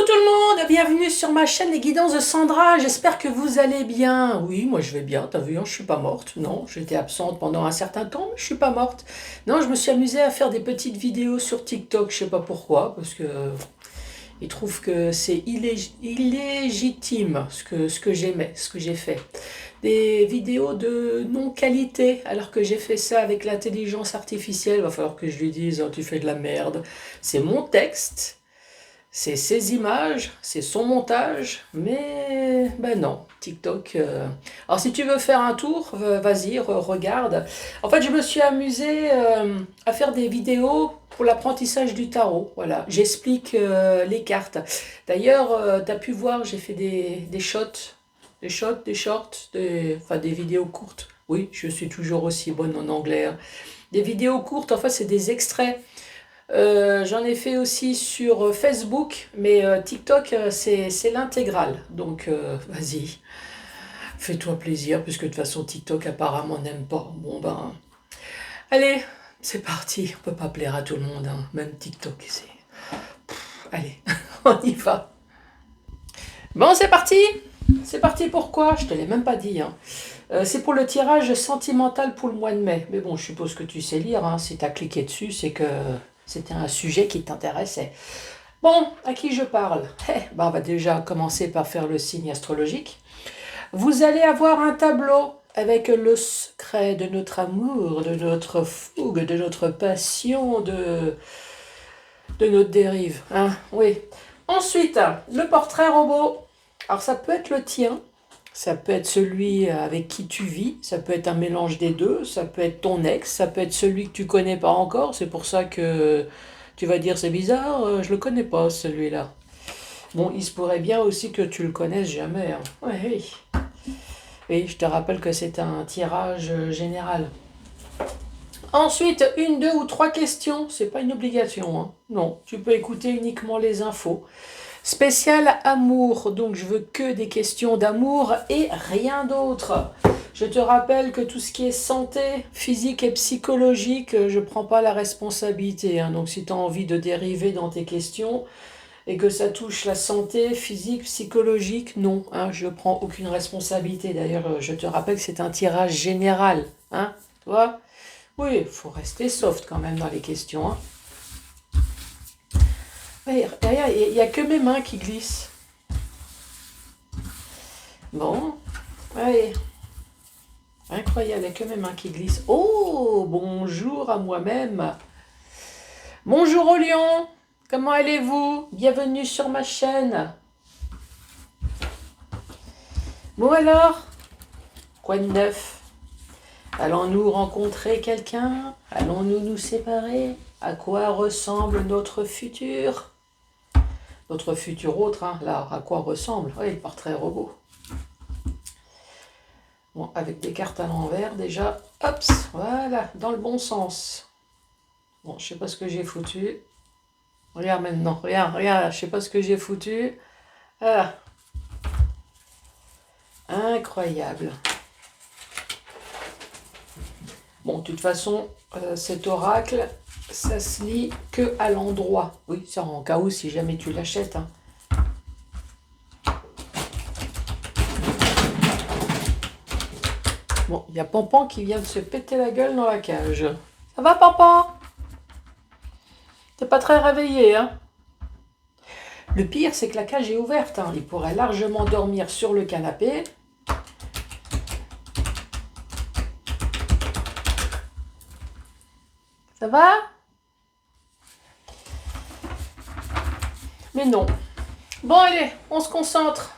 tout le monde, bienvenue sur ma chaîne Les Guidances de Sandra, j'espère que vous allez bien. Oui, moi je vais bien, t'as vu, hein, je suis pas morte. Non, j'étais absente pendant un certain temps, mais je suis pas morte. Non, je me suis amusée à faire des petites vidéos sur TikTok, je sais pas pourquoi, parce que ils trouvent que c'est illégitime ce que j'aimais, ce que j'ai fait. Des vidéos de non-qualité, alors que j'ai fait ça avec l'intelligence artificielle, va falloir que je lui dise, oh, tu fais de la merde. C'est mon texte. C'est ses images, c'est son montage, mais ben non, TikTok. Alors si tu veux faire un tour, vas-y, regarde. En fait, je me suis amusée à faire des vidéos pour l'apprentissage du tarot. Voilà, j'explique les cartes. D'ailleurs, tu as pu voir, j'ai fait des shots, des shorts, enfin des vidéos courtes. Oui, je suis toujours aussi bonne en anglais, hein. Des vidéos courtes, en fait, c'est des extraits. J'en ai fait aussi sur Facebook, mais TikTok, c'est l'intégrale. Donc, vas-y, fais-toi plaisir, puisque de toute façon, TikTok apparemment n'aime pas. Bon, ben, allez, c'est parti. On peut pas plaire à tout le monde, hein. Même TikTok, c'est... Allez, on y va. Bon, c'est parti. C'est parti pourquoi? Je te l'ai même pas dit, hein. C'est pour le tirage sentimental pour le mois de mai. Mais bon, je suppose que tu sais lire, hein. Si tu as cliqué dessus, c'est que c'était un sujet qui t'intéressait. Bon, à qui je parle? Ben, on va déjà commencer par faire le signe astrologique. Vous allez avoir un tableau avec le secret de notre amour, de notre fougue, de notre passion, de notre dérive, hein? Oui. Ensuite, le portrait robot. Alors ça peut être le tien, ça peut être celui avec qui tu vis, ça peut être un mélange des deux, ça peut être ton ex, ça peut être celui que tu connais pas encore. C'est pour ça que tu vas dire c'est bizarre, je le connais pas celui-là. Bon, il se pourrait bien aussi que tu le connaisses jamais, hein. Ouais, oui. Oui, je te rappelle que c'est un tirage général. Ensuite, une, deux ou trois questions, c'est pas une obligation, hein. Non, tu peux écouter uniquement les infos. Spécial amour, donc je veux que des questions d'amour et rien d'autre. Je te rappelle que tout ce qui est santé physique et psychologique, je ne prends pas la responsabilité, hein. Donc si tu as envie de dériver dans tes questions et que ça touche la santé physique, psychologique, non, hein, je ne prends aucune responsabilité. D'ailleurs, je te rappelle que c'est un tirage général, hein, tu vois? Oui, il faut rester soft quand même dans les questions, hein. Derrière, il n'y a que mes mains qui glissent. Bon, allez. Incroyable, il n'y a que mes mains qui glissent. Oh, bonjour à moi-même. Bonjour au lion. Comment allez-vous? Bienvenue sur ma chaîne. Bon alors, quoi de neuf? Allons-nous rencontrer quelqu'un? Allons-nous nous séparer? À quoi ressemble notre futur? Notre futur autre, hein, là, à quoi ressemble? Oui, le portrait robot. Bon, avec des cartes à l'envers, déjà, hop, voilà, dans le bon sens. Bon, je sais pas ce que j'ai foutu. Regarde maintenant, regarde, je sais pas ce que j'ai foutu. Ah, incroyable. Bon, de toute façon, cet oracle, ça se lit que à l'endroit. Oui, c'est en cas où, si jamais tu l'achètes, hein. Bon, il y a Pampan qui vient de se péter la gueule dans la cage. Ça va, Pampan? T'es pas très réveillé, hein? Le pire, c'est que la cage est ouverte, hein. Il pourrait largement dormir sur le canapé. Ça va? Mais non. Bon, allez, on se concentre.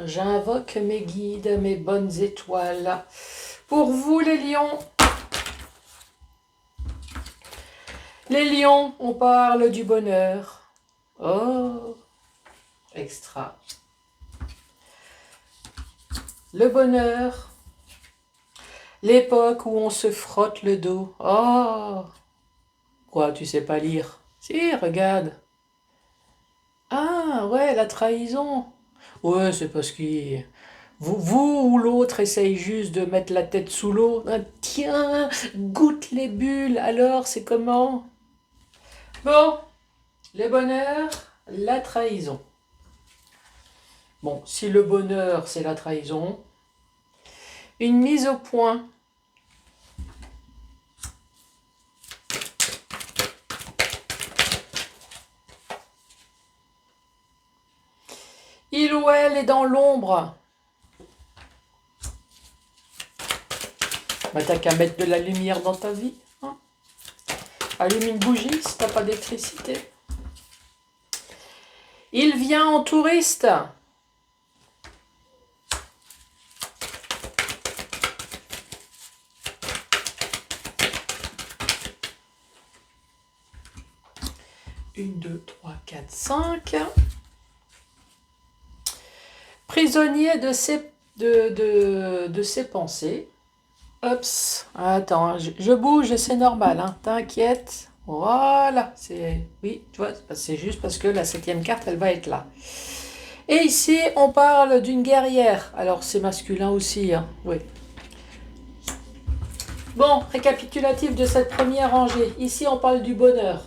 J'invoque mes guides, mes bonnes étoiles. Pour vous, les lions. Les lions, on parle du bonheur. Oh, extra. Le bonheur. L'époque où on se frotte le dos. Oh, quoi, tu sais pas lire? Si, regarde. Ah, ouais, la trahison. Ouais, c'est parce que vous ou l'autre essaye juste de mettre la tête sous l'eau. Ah, tiens, goûte les bulles. Alors, c'est comment? Bon, le bonheur, la trahison. Bon, si le bonheur, c'est la trahison, une mise au point. Il ou elle est dans l'ombre. Bah, t'as qu'à mettre de la lumière dans ta vie. Hein. Allume une bougie si t'as pas d'électricité. Il vient en touriste. Une, deux, trois, quatre, cinq. Prisonnier de ses pensées. Oups, attends, hein, je bouge, c'est normal, hein, t'inquiète. Voilà, oui, tu vois, c'est juste parce que la 7e carte, elle va être là. Et ici, on parle d'une guerrière. Alors, c'est masculin aussi, hein, oui. Bon, récapitulatif de cette première rangée. Ici, on parle du bonheur.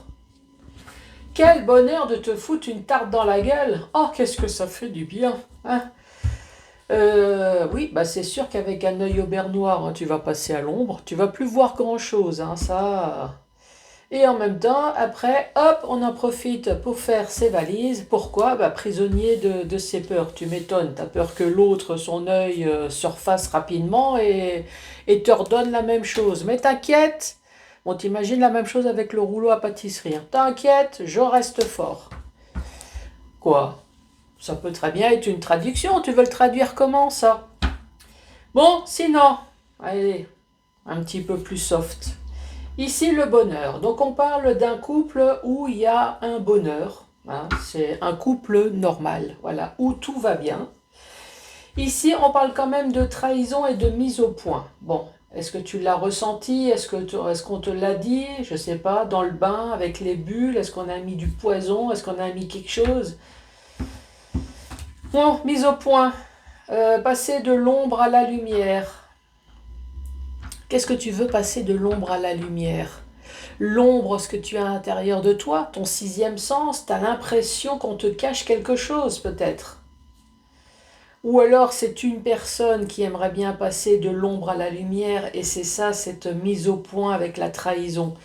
Quel bonheur de te foutre une tarte dans la gueule. Oh, qu'est-ce que ça fait du bien, hein. Oui, bah c'est sûr qu'avec un œil au beurre noir, hein, tu vas passer à l'ombre, tu vas plus voir grand-chose, hein, ça. Et en même temps, après, hop, on en profite pour faire ses valises. Pourquoi? Bah, prisonnier de ses peurs. Tu m'étonnes, t'as peur que l'autre, son œil surface rapidement et te redonne la même chose. Mais t'inquiète, bon, t'imagines la même chose avec le rouleau à pâtisserie. Hein. T'inquiète, je reste fort. Quoi? Ça peut très bien être une traduction. Tu veux le traduire comment, ça? Bon, sinon, allez, un petit peu plus soft. Ici, le bonheur. Donc, on parle d'un couple où il y a un bonheur. Hein, c'est un couple normal, voilà, où tout va bien. Ici, on parle quand même de trahison et de mise au point. Bon, est-ce que tu l'as ressenti? Est-ce qu'on te l'a dit? Je sais pas, dans le bain, avec les bulles, est-ce qu'on a mis du poison? Est-ce qu'on a mis quelque chose? Bon, mise au point. Passer de l'ombre à la lumière. Qu'est-ce que tu veux passer de l'ombre à la lumière? L'ombre, ce que tu as à l'intérieur de toi, ton 6e sens, tu as l'impression qu'on te cache quelque chose peut-être. Ou alors c'est une personne qui aimerait bien passer de l'ombre à la lumière et c'est ça, cette mise au point avec la trahison.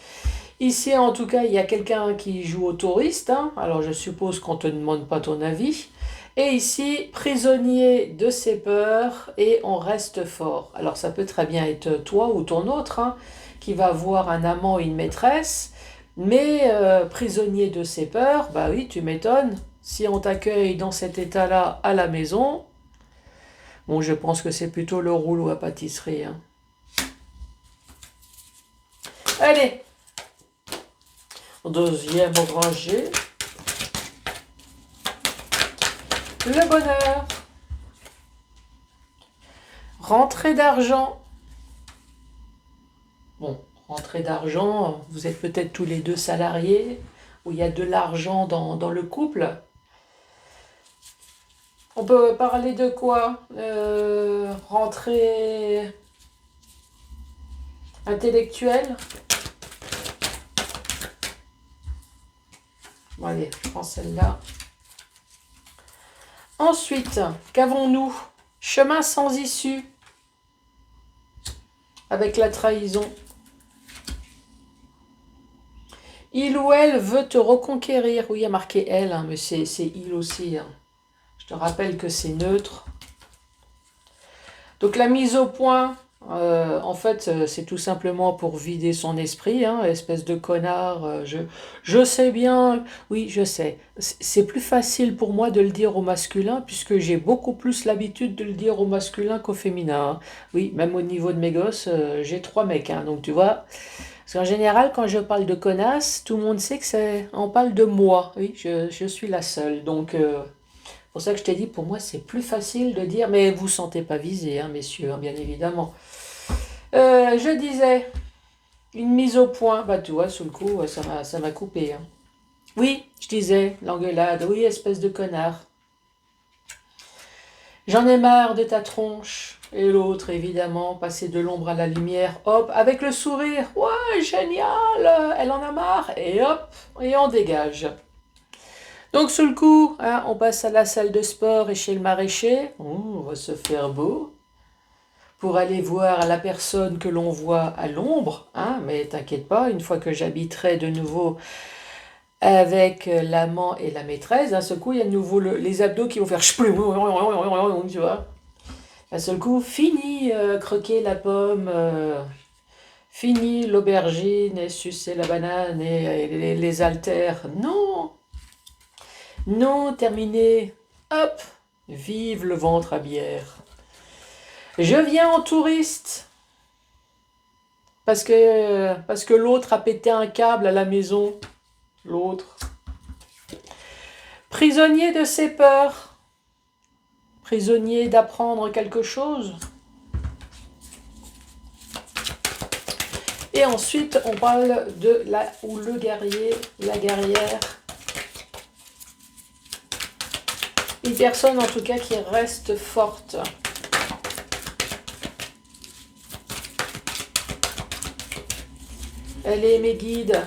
Ici en tout cas, il y a quelqu'un qui joue au touriste, hein. Alors je suppose qu'on ne te demande pas ton avis. Et ici, prisonnier de ses peurs et on reste fort. Alors ça peut très bien être toi ou ton autre, hein, qui va voir un amant ou une maîtresse, mais prisonnier de ses peurs, bah oui, tu m'étonnes. Si on t'accueille dans cet état-là à la maison, bon, je pense que c'est plutôt le rouleau à pâtisserie. Hein. Allez, deuxième rangée. Le bonheur. Rentrée d'argent. Bon, rentrée d'argent, vous êtes peut-être tous les deux salariés, où il y a de l'argent dans le couple. On peut parler de quoi? Rentrée intellectuelle. Bon, allez, je prends celle-là. Ensuite, qu'avons-nous? Chemin sans issue. Avec la trahison. Il ou elle veut te reconquérir. Oui, il y a marqué elle, hein, mais c'est il aussi. Hein. Je te rappelle que c'est neutre. Donc la mise au point, en fait, c'est tout simplement pour vider son esprit, hein, espèce de connard. Je sais bien, oui, je sais. C'est plus facile pour moi de le dire au masculin, puisque j'ai beaucoup plus l'habitude de le dire au masculin qu'au féminin. Hein. Oui, même au niveau de mes gosses, j'ai 3 mecs, hein, donc tu vois. Parce qu'en général, quand je parle de connasse, tout le monde sait que on parle de moi. Oui, je suis la seule. Donc, pour ça que je t'ai dit, pour moi, c'est plus facile de dire, mais vous ne sentez pas visé, hein, messieurs, hein, bien évidemment. Je disais, une mise au point, bah tu vois, sous le coup, ça m'a coupé. Hein. Oui, je disais, l'engueulade, oui, espèce de connard. J'en ai marre de ta tronche. Et l'autre, évidemment, passer de l'ombre à la lumière, hop, avec le sourire. Ouais, génial, elle en a marre. Et hop, et on dégage. Donc sur le coup, hein, on passe à la salle de sport et chez le maraîcher. On va se faire beau pour aller voir la personne que l'on voit à l'ombre. Hein, mais t'inquiète pas, une fois que j'habiterai de nouveau avec l'amant et la maîtresse, d'un seul coup, il y a de nouveau les abdos qui vont faire tu vois. D'un seul coup, fini croquer la pomme, fini l'aubergine et sucer la banane et les haltères. Non, non, terminé. Hop, vive le ventre à bière. Je viens en touriste parce que l'autre a pété un câble à la maison. L'autre. Prisonnier de ses peurs. Prisonnier d'apprendre quelque chose. Et ensuite, on parle de la ou le guerrier, la guerrière. Une personne en tout cas qui reste forte. Elle est mes guides.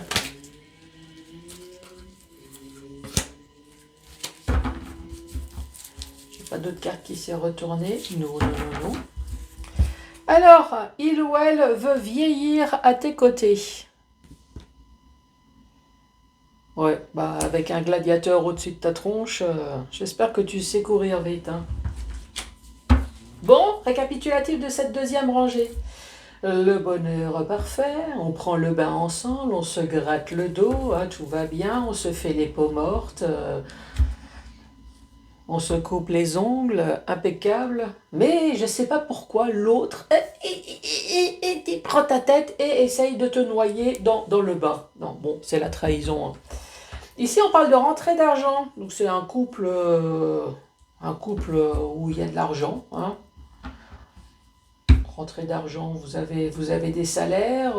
J'ai pas d'autre carte qui s'est retournée. Non, non, non, non. Alors, il ou elle veut vieillir à tes côtés. Ouais, bah avec un gladiateur au-dessus de ta tronche, j'espère que tu sais courir vite. Hein. Bon, récapitulatif de cette deuxième rangée. Le bonheur parfait, on prend le bain ensemble, on se gratte le dos, hein, tout va bien, on se fait les peaux mortes, on se coupe les ongles, impeccable. Mais je sais pas pourquoi l'autre prend ta tête et essaye de te noyer dans le bain. Non, bon, c'est la trahison. Hein. Ici, on parle de rentrée d'argent. Donc, c'est un couple où il y a de l'argent. Hein. Rentrée d'argent, vous avez des salaires.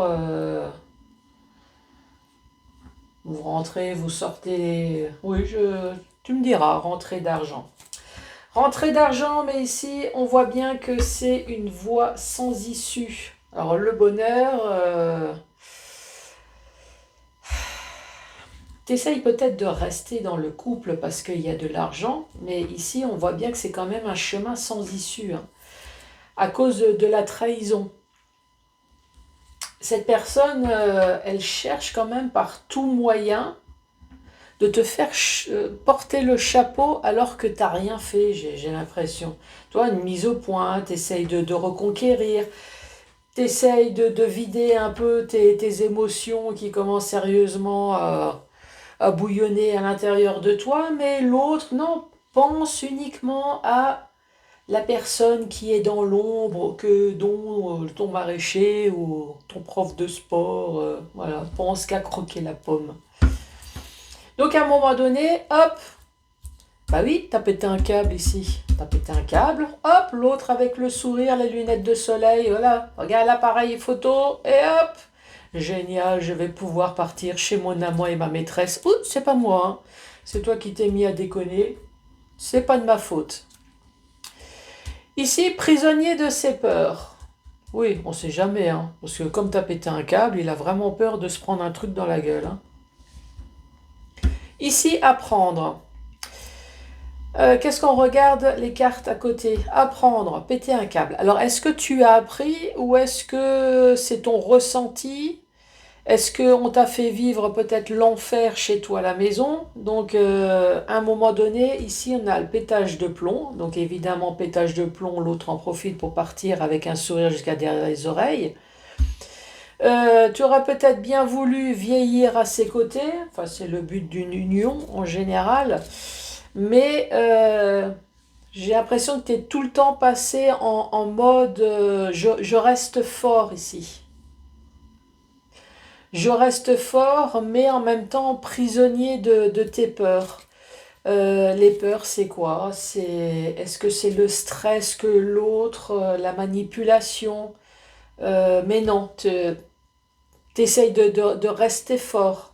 Vous rentrez, vous sortez. Oui, tu me diras, rentrée d'argent. Rentrée d'argent, mais ici, on voit bien que c'est une voie sans issue. Alors, le bonheur... T'essayes peut-être de rester dans le couple parce qu'il y a de l'argent, mais ici on voit bien que c'est quand même un chemin sans issue, hein, à cause de la trahison. Cette personne, elle cherche quand même par tout moyen de te faire porter le chapeau alors que t'as rien fait, j'ai l'impression. Toi, une mise au point, t'essayes de reconquérir, t'essayes de vider un peu tes émotions qui commencent sérieusement à bouillonner à l'intérieur de toi, mais l'autre, non, pense uniquement à la personne qui est dans l'ombre, dont ton maraîcher ou ton prof de sport, voilà, pense qu'à croquer la pomme. Donc à un moment donné, hop, bah oui, t'as pété un câble ici, t'as pété un câble, hop, l'autre avec le sourire, les lunettes de soleil, voilà, regarde l'appareil photo, et hop, génial, je vais pouvoir partir chez mon amant et ma maîtresse. Ouh, c'est pas moi, hein. C'est toi qui t'es mis à déconner. C'est pas de ma faute. Ici, prisonnier de ses peurs. Oui, on sait jamais, hein. Parce que comme t'as pété un câble, il a vraiment peur de se prendre un truc dans la gueule. Hein. Ici, apprendre. Qu'est-ce qu'on regarde les cartes à côté? Apprendre, péter un câble. Alors, est-ce que tu as appris ou est-ce que c'est ton ressenti? Est-ce qu'on t'a fait vivre peut-être l'enfer chez toi à la maison? Donc, à un moment donné, ici, on a le pétage de plomb. Donc, évidemment, pétage de plomb, l'autre en profite pour partir avec un sourire jusqu'à derrière les oreilles. Tu aurais peut-être bien voulu vieillir à ses côtés. Enfin, c'est le but d'une union en général. Mais j'ai l'impression que tu es tout le temps passé en mode je reste fort ici. Je reste fort, mais en même temps prisonnier de tes peurs. Les peurs, c'est quoi? Est-ce que c'est le stress que l'autre, la manipulation? Mais non, t'essayes de rester fort.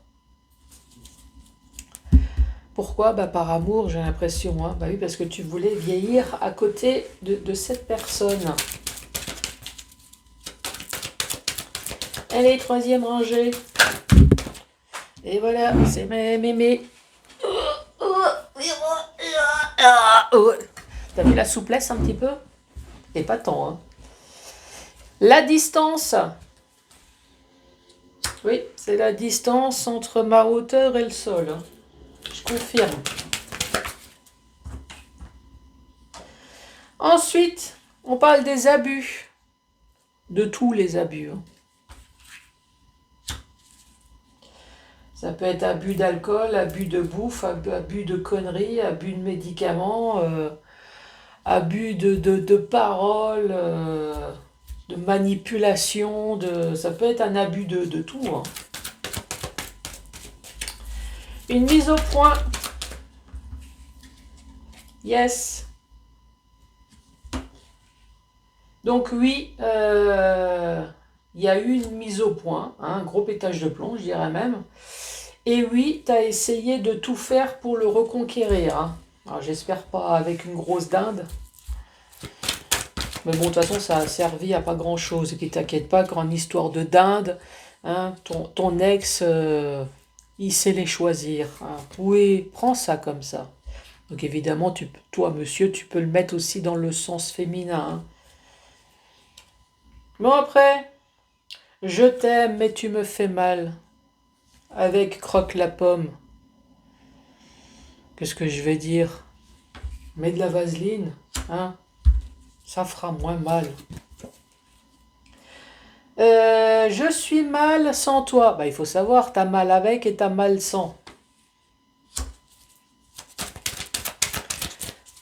Pourquoi? Bah, par amour, j'ai l'impression. Hein. Bah oui, parce que tu voulais vieillir à côté de cette personne. Allez, troisième rangée. Et voilà, c'est mes mémés. Ah, t'as vu la souplesse un petit peu? Et pas tant, hein. La distance. Oui, c'est la distance entre ma hauteur et le sol, hein. Je confirme. Ensuite, on parle des abus. De tous les abus, hein. Ça peut être abus d'alcool, abus de bouffe, abus de conneries, abus de médicaments, abus de paroles, de manipulation, ça peut être un abus de tout, hein. Une mise au point. Yes. Donc oui, il y a eu une mise au point, hein, un gros pétage de plomb, je dirais même. Et oui, tu as essayé de tout faire pour le reconquérir, hein. Alors j'espère pas avec une grosse dinde. Mais bon, de toute façon, ça a servi à pas grand-chose. Et puis t'inquiète pas, grande histoire de dinde, hein, ton ex, il sait les choisir, hein. Oui, prends ça comme ça. Donc évidemment, toi, monsieur, tu peux le mettre aussi dans le sens féminin, hein. Bon après, je t'aime, mais tu me fais mal. Avec croque la pomme. Qu'est-ce que je vais dire? Mets de la vaseline, hein? Ça fera moins mal. Je suis mal sans toi. Bah, il faut savoir, t'as mal avec et t'as mal sans.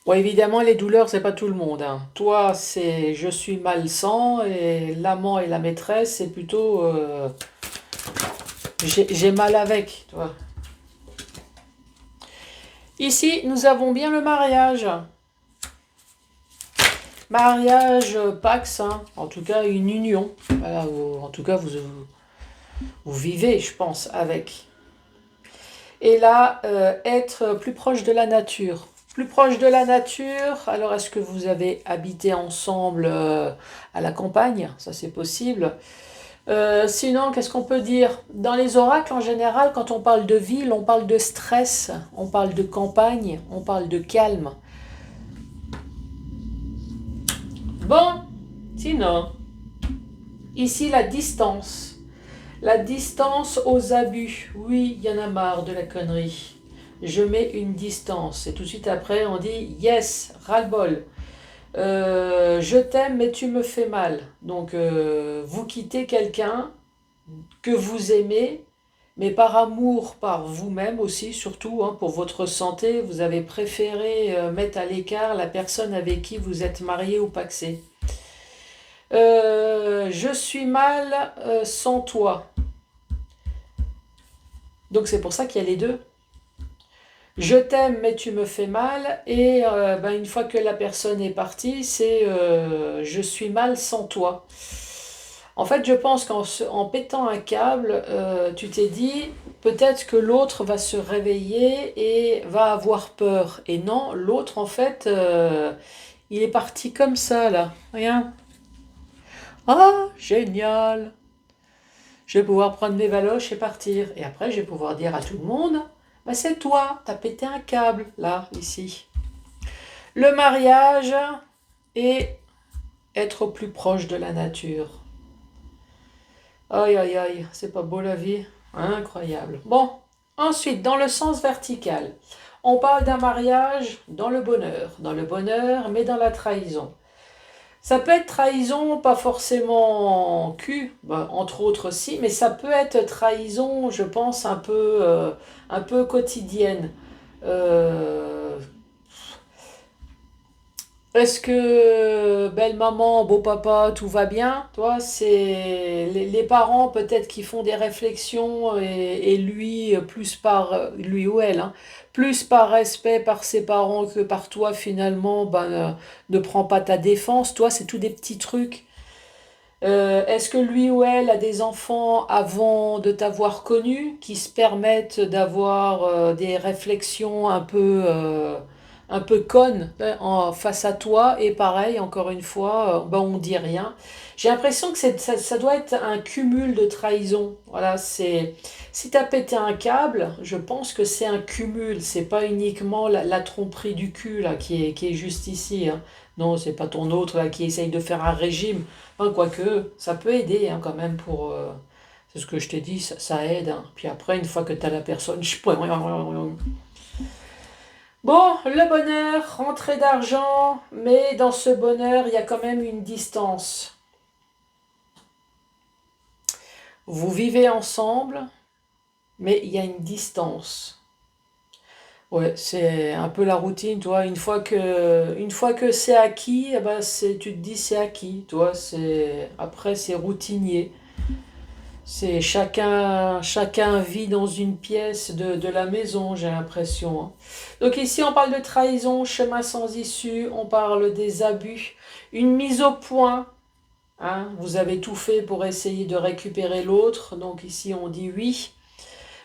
Bon, évidemment, les douleurs, c'est pas tout le monde, hein. Toi, c'est je suis mal sans, et l'amant et la maîtresse, c'est plutôt j'ai mal avec, toi. Ici, nous avons bien le mariage. Mariage, Pax, hein. En tout cas, une union. Voilà, en tout cas, vous vivez, je pense, avec. Et là, être plus proche de la nature. Plus proche de la nature, alors est-ce que vous avez habité ensemble à la campagne? Ça, c'est possible. Sinon, qu'est-ce qu'on peut dire? Dans les oracles, en général, quand on parle de ville, on parle de stress, on parle de campagne, on parle de calme. Bon, sinon, ici, la distance. La distance aux abus. Oui, il y en a marre de la connerie. Je mets une distance. Et tout de suite après, on dit yes, ras-le-bol. Je t'aime, mais tu me fais mal. Donc, vous quittez quelqu'un que vous aimez, mais par amour, par vous-même aussi, surtout, hein, pour votre santé, vous avez préféré mettre à l'écart la personne avec qui vous êtes marié ou pacsé. Je suis mal sans toi. Donc c'est pour ça qu'il y a les deux. Je t'aime mais tu me fais mal, et une fois que la personne est partie, c'est je suis mal sans toi. En fait, je pense qu'en pétant un câble, tu t'es dit peut-être que l'autre va se réveiller et va avoir peur. Et non, l'autre en fait, il est parti comme ça là, rien. Ah, génial! Je vais pouvoir prendre mes valoches et partir. Et après, je vais pouvoir dire à tout le monde, bah, c'est toi, t'as pété un câble, là, ici. Le mariage et être au plus proche de la nature. Aïe, aïe, aïe, c'est pas beau la vie. Incroyable. Bon, ensuite, dans le sens vertical, on parle d'un mariage dans le bonheur, mais dans la trahison. Ça peut être trahison, pas forcément cul, bah, entre autres aussi, mais ça peut être trahison, je pense, un peu quotidienne. Euh, Est-ce que belle maman, beau papa, tout va bien? Toi, c'est les parents peut-être qui font des réflexions, et lui, plus par lui ou elle, hein, plus par respect par ses parents que par toi finalement, ne prends pas ta défense. Toi, c'est tout des petits trucs. Est-ce que lui ou elle a des enfants avant de t'avoir connu qui se permettent d'avoir des réflexions un peu conne face à toi, et pareil, encore une fois, ben, on dit rien. J'ai l'impression que ça doit être un cumul de trahison. Voilà, c'est si tu as pété un câble, je pense que c'est un cumul, c'est pas uniquement la tromperie du cul là, qui est juste ici, hein. Non, c'est pas ton autre là, qui essaye de faire un régime. Enfin, quoique, ça peut aider hein, quand même pour. C'est ce que je t'ai dit, ça aide, hein. Puis après, une fois que tu as la personne. Bon, le bonheur, rentrée d'argent, mais dans ce bonheur, il y a quand même une distance. Vous vivez ensemble, mais il y a une distance. Ouais, c'est un peu la routine, toi. Une fois que c'est acquis, eh ben tu te dis c'est acquis, toi. Après c'est routinier. C'est chacun vit dans une pièce de la maison, j'ai l'impression, hein. Donc ici, on parle de trahison, chemin sans issue, on parle des abus, une mise au point, hein. Vous avez tout fait pour essayer de récupérer l'autre, donc ici on dit oui.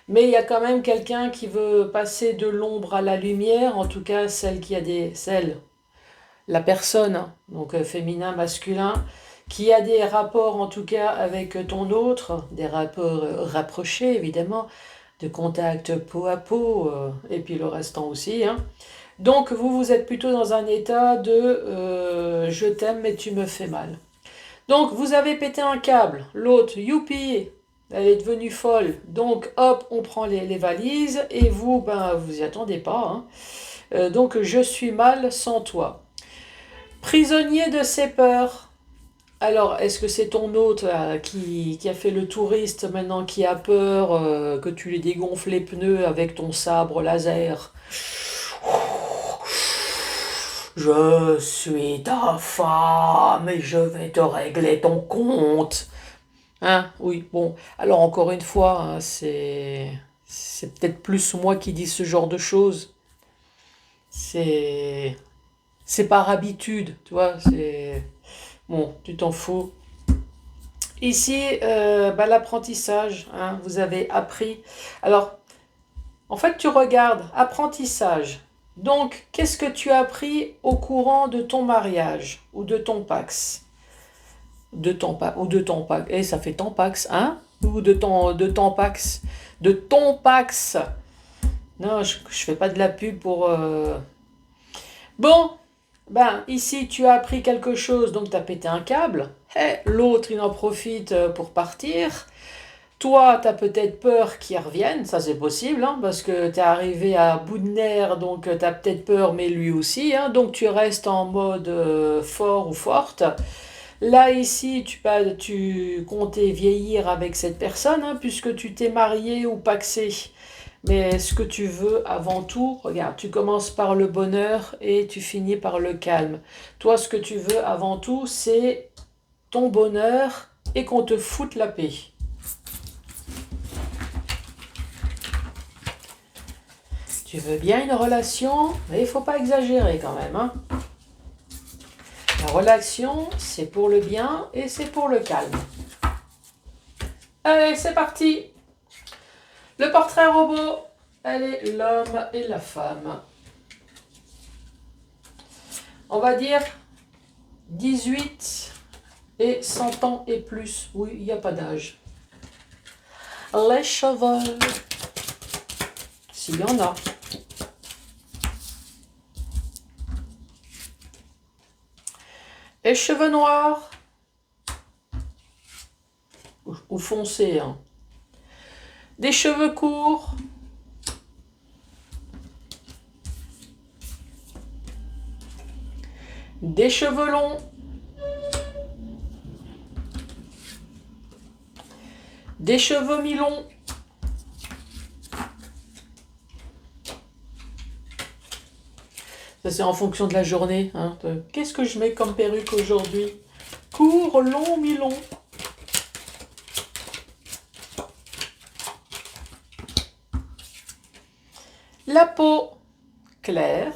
Mais il y a quand même quelqu'un qui veut passer de l'ombre à la lumière, en tout cas la personne, hein, donc féminin, masculin, qui a des rapports en tout cas avec ton autre, des rapports rapprochés évidemment, de contact peau à peau, et puis le restant aussi, hein. Donc vous êtes plutôt dans un état de je t'aime mais tu me fais mal. Donc vous avez pété un câble, l'autre, youpi, elle est devenue folle, donc hop, on prend les valises, et vous, ben vous y attendez pas, hein. Donc je suis mal sans toi. Prisonnier de ses peurs. Alors, est-ce que c'est ton hôte là, qui a fait le touriste maintenant qui a peur que tu lui dégonfles les pneus avec ton sabre laser? Je suis ta femme et je vais te régler ton compte. Hein? Oui, bon. Alors encore une fois, hein, c'est peut-être plus moi qui dis ce genre de choses. C'est c'est par habitude, tu vois. C'est bon, tu t'en fous. Ici, bah, l'apprentissage, hein, vous avez appris. Alors, en fait, tu regardes apprentissage. Donc, qu'est-ce que tu as appris au courant de ton mariage ou de ton Pax? Ou de ton Pax. Eh, ça fait ton Pax, hein? Ou de ton Pax. De ton Pax. Non, je fais pas de la pub pour. Bon, ben, ici, tu as appris quelque chose, donc tu as pété un câble. Eh, l'autre, il en profite pour partir. Toi, tu as peut-être peur qu'il revienne, ça c'est possible, hein, parce que tu es arrivé à bout de nerfs, donc tu as peut-être peur, mais lui aussi, hein, donc tu restes en mode fort ou forte. Là, ici, tu comptais vieillir avec cette personne, hein, puisque tu t'es marié ou paxé. Mais ce que tu veux avant tout, regarde, tu commences par le bonheur et tu finis par le calme. Toi, ce que tu veux avant tout, c'est ton bonheur et qu'on te foute la paix. Tu veux bien une relation, mais il ne faut pas exagérer quand même, hein. La relation, c'est pour le bien et c'est pour le calme. Allez, c'est parti. Le portrait robot. Allez, l'homme et la femme. On va dire 18 et 100 ans et plus. Oui, il n'y a pas d'âge. Les cheveux. S'il y en a. Les cheveux noirs. Ou foncés, hein. Des cheveux courts. Des cheveux longs. Des cheveux mi-longs. Ça c'est en fonction de la journée, hein. Qu'est-ce que je mets comme perruque aujourd'hui? Court, long, mi-long. La peau claire.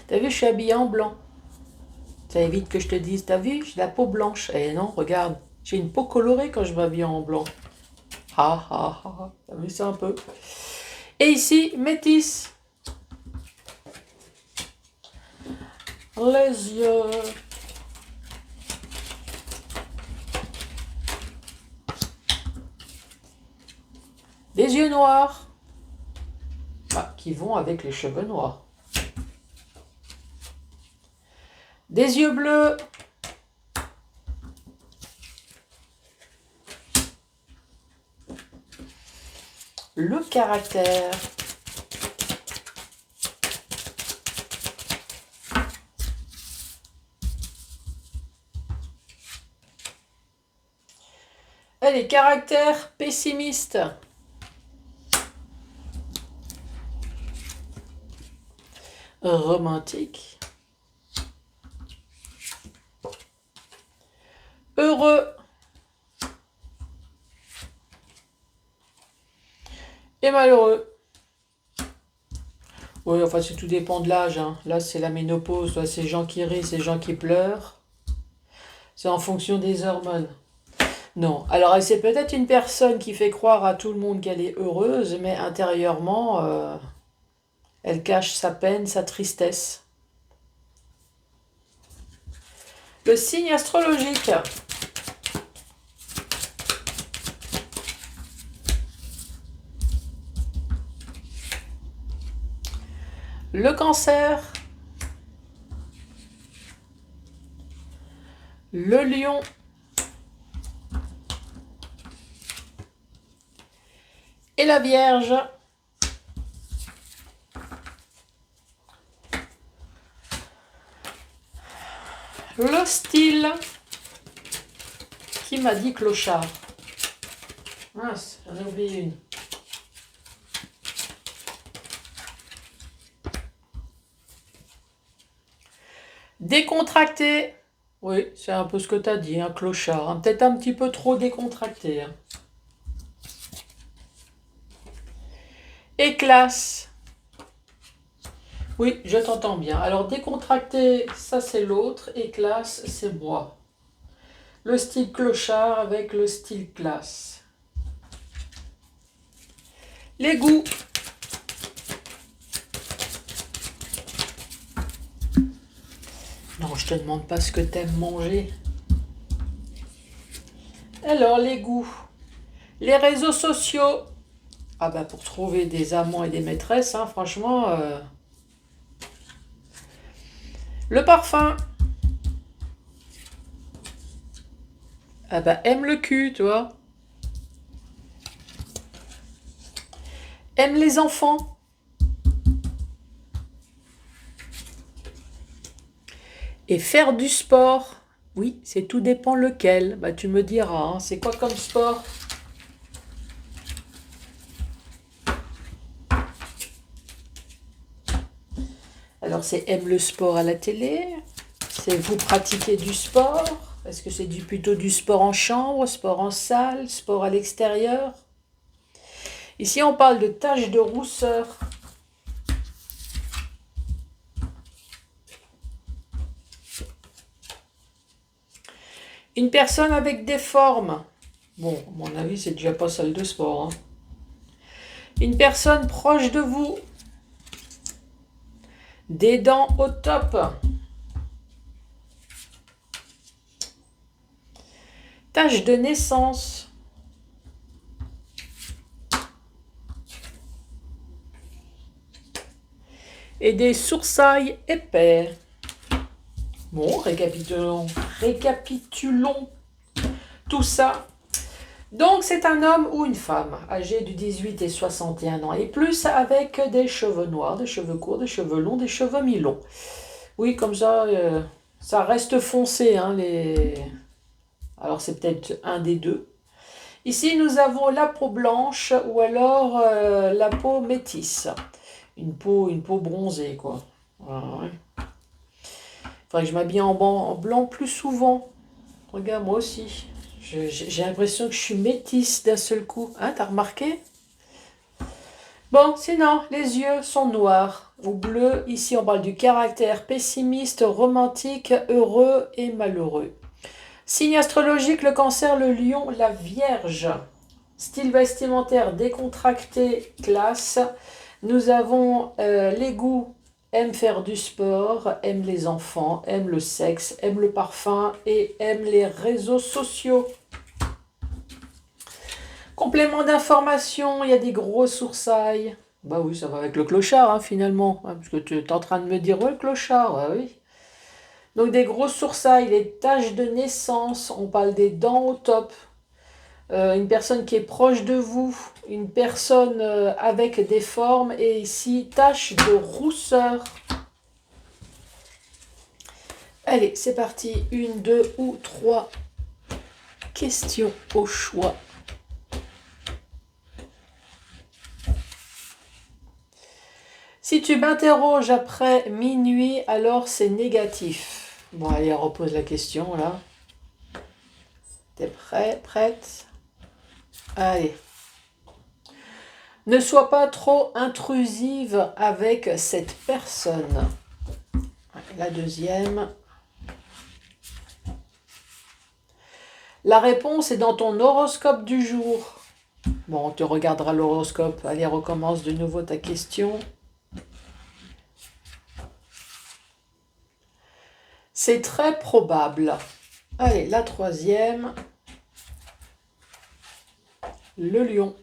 T'as vu, je suis habillée en blanc. Ça évite que je te dise, t'as vu, j'ai la peau blanche. Eh non, regarde, j'ai une peau colorée quand je m'habille en blanc. Ah ah ah, t'as vu ça un peu. Et ici, métisse. Les yeux. Des yeux noirs. Ah, qui vont avec les cheveux noirs. Des yeux bleus. Le caractère. Les caractères pessimistes. Romantique. Heureux. Et malheureux. Oui, enfin, tout dépend de l'âge. Hein. Là, c'est la ménopause. Là, c'est les gens qui rient, c'est les gens qui pleurent. C'est en fonction des hormones. Non. Alors, c'est peut-être une personne qui fait croire à tout le monde qu'elle est heureuse, mais intérieurement, elle cache sa peine, sa tristesse. Le signe astrologique. Le cancer. Le lion. Et la Vierge. Le style. Qui m'a dit clochard? Mince, j'en ai oublié une. Décontracté. Oui, c'est un peu ce que tu as dit, un clochard. Hein. Peut-être un petit peu trop décontracté. Hein. Et classe. Oui, je t'entends bien. Alors, décontracté, ça c'est l'autre. Et classe, c'est moi. Le style clochard avec le style classe. Les goûts. Non, je te demande pas ce que t'aimes manger. Alors, les goûts. Les réseaux sociaux. Ah bah pour trouver des amants et des maîtresses, hein, franchement. Le parfum. Ah bah aime le cul, tu vois. Aime les enfants. Et faire du sport. Oui, c'est tout dépend lequel. Bah tu me diras, hein, c'est quoi comme sport? Alors c'est aime le sport à la télé. C'est vous pratiquez du sport. Est-ce que c'est plutôt du sport en chambre, sport en salle, sport à l'extérieur? Ici on parle de taches de rousseur. Une personne avec des formes. Bon, à mon avis, c'est déjà pas salle de sport. Hein. Une personne proche de vous. Des dents au top. Tache de naissance. Et des sourcils épais. Bon, récapitulons tout ça. Donc, c'est un homme ou une femme âgé de 18 et 61 ans et plus avec des cheveux noirs, des cheveux courts, des cheveux longs, des cheveux mi-longs. Oui, comme ça, ça reste foncé. Hein, Alors, c'est peut-être un des deux. Ici, nous avons la peau blanche ou alors la peau métisse. Une peau bronzée, quoi. Voilà, ouais. Faudrait que je m'habille en blanc plus souvent. Regarde, moi aussi. J'ai l'impression que je suis métisse d'un seul coup. Hein, t'as remarqué? Bon, sinon, les yeux sont noirs ou bleus. Ici, on parle du caractère pessimiste, romantique, heureux et malheureux. Signe astrologique, le cancer, le lion, la vierge. Style vestimentaire décontracté, classe. Nous avons les goûts, aime faire du sport, aime les enfants, aime le sexe, aime le parfum et aime les réseaux sociaux. Complément d'information, il y a des gros sourcils. Bah oui, ça va avec le clochard, hein, finalement. Hein, parce que tu es en train de me dire, ouais, le clochard, ouais, oui. Donc des gros sourcils, les taches de naissance, on parle des dents au top. Une personne qui est proche de vous, une personne avec des formes, et ici, taches de rousseur. Allez, c'est parti. 1, 2 ou 3 questions au choix. Si tu m'interroges après minuit, alors c'est négatif. Bon, allez, on repose la question, là. T'es prêt, prête? Allez. Ne sois pas trop intrusive avec cette personne. La deuxième. La réponse est dans ton horoscope du jour. Bon, on te regardera l'horoscope. Allez, recommence de nouveau ta question. C'est très probable. Allez, la troisième. Le lion.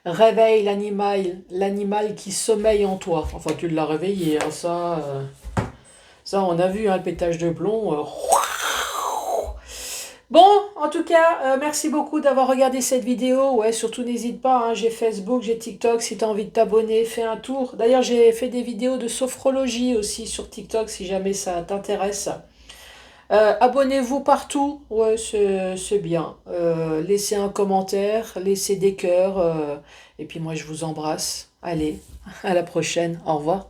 Réveille l'animal qui sommeille en toi. Enfin, tu l'as réveillé, hein, ça on a vu, hein, le pétage de plomb. Bon, en tout cas, merci beaucoup d'avoir regardé cette vidéo. Ouais, surtout n'hésite pas, hein, j'ai Facebook, j'ai TikTok, si tu as envie de t'abonner, fais un tour. D'ailleurs, j'ai fait des vidéos de sophrologie aussi sur TikTok, si jamais ça t'intéresse. Abonnez-vous partout, ouais, c'est bien. Laissez un commentaire, laissez des cœurs, et puis moi je vous embrasse. Allez, à la prochaine, au revoir.